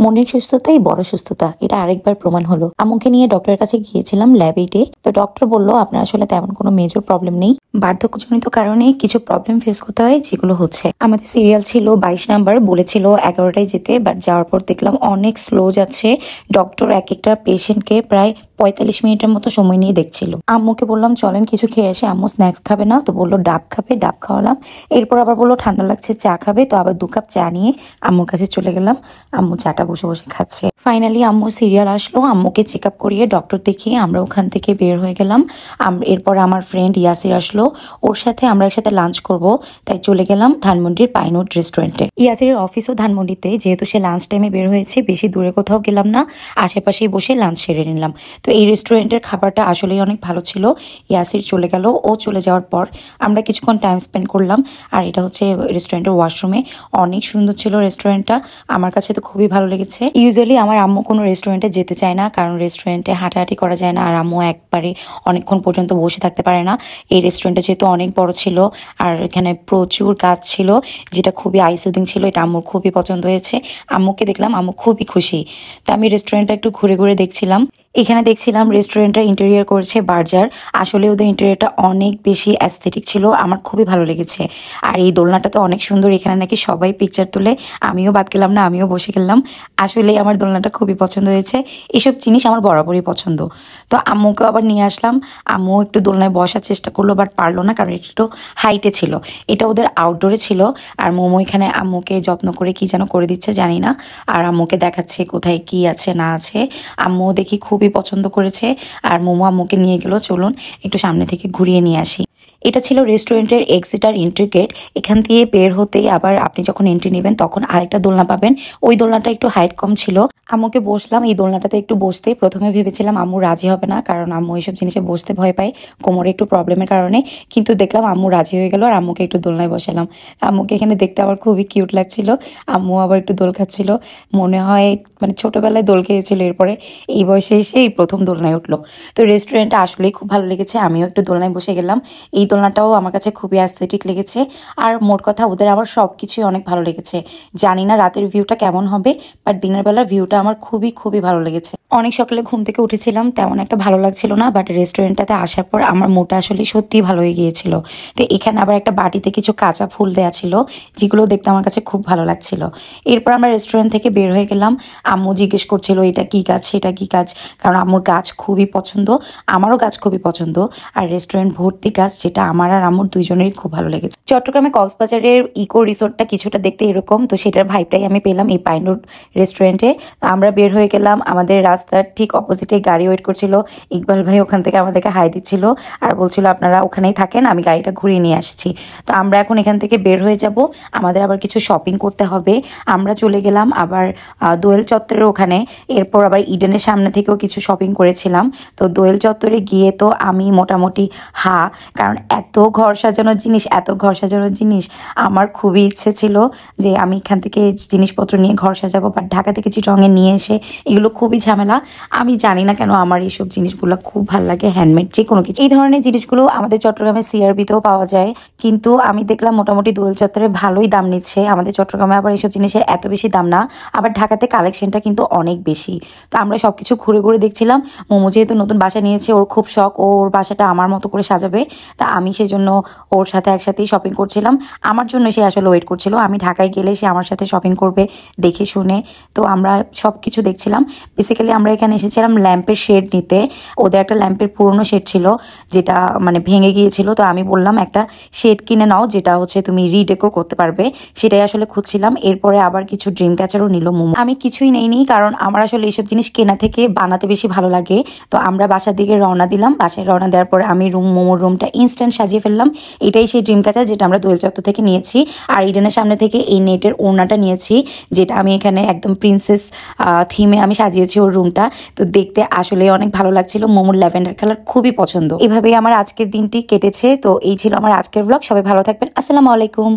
মনের সুস্থতাই বড় সুস্থতা, এটা আরেকবার প্রমাণ হলো। আম্মুকে নিয়ে ডক্টরের কাছে গিয়েছিলাম ল্যাবে। তো ডক্টর বললো আপনার আসলে তেমন কোনো মেজর প্রবলেম নেই, বার্ধক্যজনিত কারণে কিছু প্রবলেম ফেস করতে হয়, যেগুলো হচ্ছে আমাদের সিরিয়াল ছিল 22 নাম্বার, বলেছিল 11টায় যেতে, বাট যাওয়ার পর দেখলাম অনেক স্লো যাচ্ছে। ডক্টর এক একটা পেশেন্টকে প্রায় 45 মিনিটের মতো সময় নিয়ে দেখছিল। আম্মুকে বললাম চলেন কিছু খেয়ে আসে, আম্মু স্ন্যাক্স খাবে না, তো বললো ডাব খাবে, ডাব খাওয়ালাম। এরপর আবার বললো ঠান্ডা লাগছে চা খাবে, তো আবার 2 কাপ চা নিয়ে আম্মুর কাছে চলে গেলাম। আম্মু চাটা বসে বসে খাচ্ছে। ফাইনালি আম্মুর সিরিয়াল আসলো, আম্মুকে চেক আপ করিয়ে ডক্টর দেখিয়ে আমরা ওখান থেকে বের হয়ে গেলাম। এরপর আমার ফ্রেন্ড ইয়াসির আসলো, ওর সাথে আমরা একসাথে লাঞ্চ করব, তাই চলে গেলাম ধানমন্ডির পাইনউড রেস্টুরেন্টে। ইয়াসিরের অফিসও ধানমন্ডিতে, যেহেতু সে লাঞ্চ টাইমে বের হয়েছে, বেশি দূরে কোথাও গেলাম না, আশেপাশেই বসে লাঞ্চ সেরে নিলাম। তো এই রেস্টুরেন্টের খাবারটা আসলেই অনেক ভালো ছিল। ইয়াসির চলে গেল, ও চলে যাওয়ার পর আমরা কিছুক্ষণ টাইম স্পেন্ড করলাম। আর এটা হচ্ছে রেস্টুরেন্টের ওয়াশরুমে, অনেক সুন্দর ছিল রেস্টুরেন্টটা, আমার কাছে তো খুবই ভালো লেগেছে। ইউজুয়ালি আমার আম্মু কোনো রেস্টুরেন্টে যেতে চায় না, কারণ রেস্টুরেন্টে হাঁটাহাঁটি করা যায় না, আর আম্মু একবারে অনেকক্ষণ পর্যন্ত বসে থাকতে পারে না। এই রেস্টুরেন্টটা যেহেতু অনেক বড় ছিল আর এখানে প্রচুর কাজ ছিল, যেটা খুবই আইসুদিং ছিল, এটা আম্মুর খুবই পছন্দ হয়েছে। আম্মুকে দেখলাম, আম্মু খুবই খুশি। তো আমি রেস্টুরেন্টটা একটু ঘুরে ঘুরে দেখছিলাম। এখানে দেখছিলাম রেস্টুরেন্টটা ইন্টেরিয়র করেছে বার্জার, আসলে ওদের ইন্টেরিয়রটা অনেক বেশি অ্যাস্থেটিক ছিল, আমার খুবই ভালো লেগেছে। আর এই দোলনাটা তো অনেক সুন্দর, এখানে নাকি সবাই পিকচার তুলে, আমিও বাদ গেলাম না, আমিও বসে গেলাম। আসলে আমার দোলনাটা খুবই পছন্দ হয়েছে, এসব জিনিস আমার বরাবরই পছন্দ। তো আম্মুকেও আবার নিয়ে আসলাম, আম্মু একটু দোলনায় বসার চেষ্টা করলো, বাট পারলো না, কারণ এটা একটু হাইটে ছিল। এটা ওদের আউটডোরে ছিল। আর মোমো এখানে আম্মুকে যত্ন করে কি যেন করে দিচ্ছে জানি না, আর আম্মুকে দেখাচ্ছে কোথায় কি আছে না আছে। আম্মু দেখি খুবই পছন্দ করেছে, আর মোমো আম্মুকে নিয়ে গেল, চলুন একটু সামনে থেকে ঘুরিয়ে নিয়ে আসি। এটা ছিল রেস্টুরেন্টের এক্সিট আর এন্ট্রি গেট। এখান দিয়ে বের হতেই আবার আপনি যখন এন্ট্রি নেবেন তখন আরেকটা দোলনা পাবেন, ওই দোলনাটা একটু হাইট কম ছিল। আম্মুকে বসলাম এই দোলনাটাতে একটু বসতে, প্রথমে ভেবেছিলাম আম্মু রাজি হবে না, কারণ আম্মু এইসব জিনিসে বসতে ভয় পায় কোমরে একটু প্রবলেমের কারণে, কিন্তু দেখলাম আম্মু রাজি হয়ে গেল, আর আম্মুকে একটু দোলনায় বসালাম। আম্মুকে এখানে দেখতে আবার খুবই কিউট লাগছিল, আম্মু আবার একটু দোল খাচ্ছিল, মনে হয় মানে ছোটবেলায় দোল খেয়েছিল, এরপরে এই বয়সে এসে এই প্রথম দোলনায় উঠলো। তো রেস্টুরেন্টটা আসলেই খুব ভালো লেগেছে, আমিও একটু দোলনায় বসে গেলাম। এই দোলনাটাও আমার কাছে খুবই অ্যাস্থেটিক লেগেছে, আর মোট কথা ওদের আমার সব কিছুই অনেক ভালো লেগেছে। জানি না রাতের ভিউটা কেমন হবে, বাট দিনের বেলার ভিউটা আমার খুবই খুবই ভালো লেগেছে। অনেক সকালে ঘুম থেকে উঠেছিলাম, তেমন একটা ভালো লাগছিল না, বাট রেস্টুরেন্টটাতে আসার পর আমার মোটা আসলে সত্যিই ভালো হয়ে গিয়েছিল। তো এখানে আবার একটা বাটিতে কিছু কাঁচা ফুল দেওয়া ছিল, যেগুলো দেখতে আমার কাছে খুব ভালো লাগছিল। এরপর আমরা রেস্টুরেন্ট থেকে বের হয়ে গেলাম। আম্মু জিজ্ঞেস করছিল এটা কি গাছ সেটা কি গাছ, কারণ আম্মুর গাছ খুবই পছন্দ, আমারও গাছ খুবই পছন্দ, আর রেস্টুরেন্ট ভর্তি গাছ, যেটা আমার আর আম্মুর দুইজনেরই খুব ভালো লেগেছে। চট্টগ্রামে কক্সবাজারের ইকো রিসোর্টটা কিছুটা দেখতে এরকম, তো সেটার ভাইবটাই আমি পেলাম এই পাইনউড রেস্টুরেন্টে। আমরা বের হয়ে গেলাম, আমাদের রাস্তার ঠিক অপোজিটে গাড়ি ওয়েট করছিল, ইকবাল ভাই ওখান থেকে আমাদেরকে হাই দিচ্ছিল আর বলছিল আপনারা ওখানেই থাকেন, আমি গাড়িটা ঘুরিয়ে নিয়ে আসছি। তো আমরা এখন এখান থেকে বের হয়ে যাব, আমাদের আবার কিছু শপিং করতে হবে। আমরা চলে গেলাম আবার দোয়েল চত্বরের ওখানে, এরপর আবার ইডেনের সামনে থেকেও কিছু শপিং করেছিলাম। তো দোয়েল চত্বরে গিয়ে তো আমি মোটামুটি কারণ এত ঘর সাজানোর জিনিস, এত ঘর সাজানোর জিনিস, আমার খুবই ইচ্ছে ছিল যে আমি এখান থেকে জিনিসপত্র নিয়ে ঘর সাজাবো, বাট ঢাকা থেকে চিটংয়ে নিয়ে এসে এগুলো খুবই ঝামেলা। আমি জানি না কেন আমার এইসব জিনিসগুলো খুব ভালো লাগে, হ্যান্ডমেড যে কোনো কিছু। এই ধরনের জিনিসগুলো আমাদের চট্টগ্রামে সিআরবিতেও পাওয়া যায়, কিন্তু আমি দেখলাম মোটামুটি দোয়েল চত্বরে ভালোই দাম নিচ্ছে। আমাদের চট্টগ্রামে আবার এইসব জিনিসের এত বেশি দাম না, আবার ঢাকাতে কালেকশনটা কিন্তু অনেক বেশি। তো আমরা সবকিছু ঘুরে ঘুরে দেখছিলাম। মোমো যেহেতু নতুন বাসা নিয়েছে, ওর খুব শখ, ওর বাসাটা আমার মতো করে সাজাবে, তা আমি সেজন্য ওর সাথে একসাথেই শপিং করছিলাম। আমার জন্য সে আসলে ওয়েট করছিল, আমি ঢাকায় গেলে সে আমার সাথে শপিং করবে দেখে শুনে। তো আমরা সব কিছু দেখছিলাম। বেসিক্যালি আমরা এখানে এসেছিলাম ল্যাম্পের শেড নিতে, ওদের একটা ল্যাম্পের পুরনো শেড ছিল যেটা মানে ভেঙে গিয়েছিল, তো আমি বললাম একটা শেড কিনে নাও যেটা হচ্ছে তুমি রিডেকোর করতে পারবে, সেটাই আসলে খুঁজছিলাম। এরপরে আবার কিছু ড্রিম ক্যাচারও নিল মোমো, আমি কিছুই নেইনি, কারণ আমার আসলে এইসব জিনিস কেনা থেকে বানাতে বেশি ভালো লাগে। তো আমরা বাসার দিকে রওনা দিলাম, বাসায় রওনা দেওয়ার পরে আমি মোমোর রুমটা ইনস্ট্যান্ট সাজিয়ে ফেললাম। এটাই সেই ড্রিম ক্যাচার যেটা আমরা দোয়েল চত্বর থেকে নিয়েছি, আর ইডেনের সামনে থেকে এই নেটের ওড়নাটা নিয়েছি, যেটা আমি এখানে একদম প্রিন্সেস থিমে আমি সাজিয়েছি ওর রুমটা। তো দেখতে আসলে অনেক ভালো লাগছিল, মোমোর ল্যাভেন্ডার কালার খুবই পছন্দ। এভাবেই আমার আজকের দিনটি কেটেছে। তো এই ছিল আমার আজকের ব্লগ, সবাই ভালো থাকবেন, আসসালামু আলাইকুম।